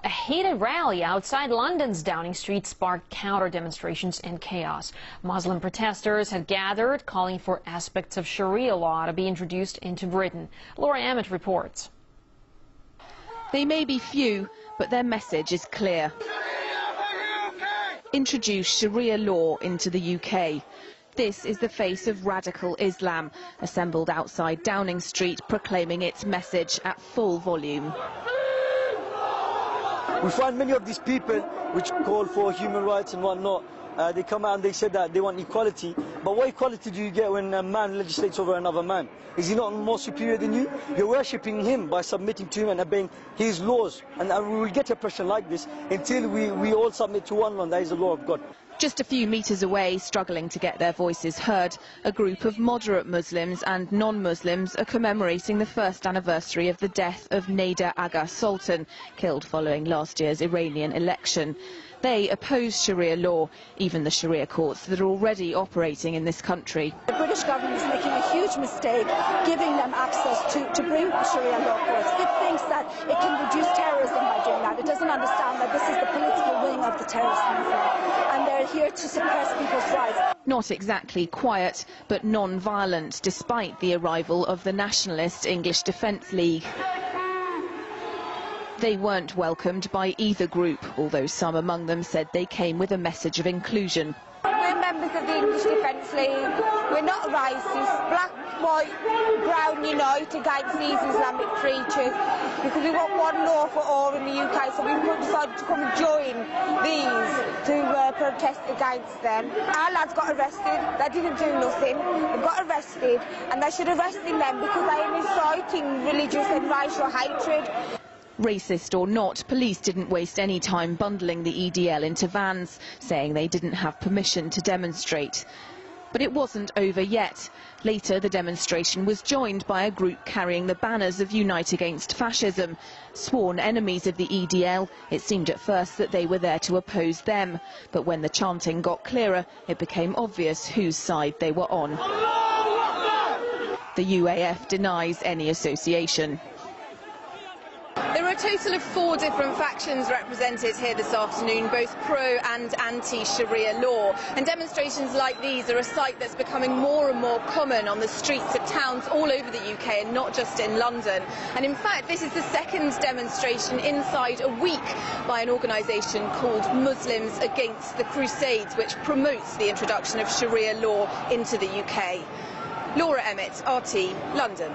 A heated rally outside London's Downing Street sparked counter-demonstrations and chaos. Muslim protesters had gathered, calling for aspects of Sharia law to be introduced into Britain. Laura reports. They may be few, but their message is clear. Introduce Sharia law into the UK. This is the face of radical Islam, assembled outside Downing Street, proclaiming its message at full volume. We find many of these people which call for human rights and whatnot. They come out and they say that they want equality. But what equality do you get when a man legislates over another man? Is he not more superior than you? You're worshipping him by submitting to him and obeying his laws. And we will get oppression like this until we all submit to one law, and that is the law of God. Just a few metres away, struggling to get their voices heard, a group of moderate Muslims and non-Muslims are commemorating the first anniversary of the death of Nader Agha Sultan, killed following last year's Iranian election. They oppose Sharia law, even the Sharia courts that are already operating in this country. The British government is making a huge mistake giving them access to bring Sharia law courts. It thinks that it can reduce terrorism by doing that. It doesn't understand that this is the political wing of the terrorist movement, and they're here to suppress people's rights. Not exactly quiet, but non-violent, despite the arrival of the nationalist English Defence League. They weren't welcomed by either group, although some among them said they came with a message of inclusion. We're members of the English Defence League. We're not racist. Black, white, brown unite against these Islamic preachers, because we want one law for all in the UK, so we decided to come and join these to protest against them. Our lads got arrested. They didn't do nothing. They got arrested, and they should arrest them because they are inciting religious and racial hatred. Racist or not, police didn't waste any time bundling the EDL into vans, saying they didn't have permission to demonstrate. But it wasn't over yet. Later, the demonstration was joined by a group carrying the banners of Unite Against Fascism. Sworn enemies of the EDL, it seemed at first that they were there to oppose them. But when the chanting got clearer, it became obvious whose side they were on. The UAF denies any association. There are a total of 4 different factions represented here this afternoon, both pro and anti-Sharia law. And demonstrations like these are a sight that's becoming more and more common on the streets of towns all over the UK and not just in London. And in fact, this is the second demonstration inside a week by an organisation called Muslims Against the Crusades, which promotes the introduction of Sharia law into the UK. Laura Emmett, RT, London.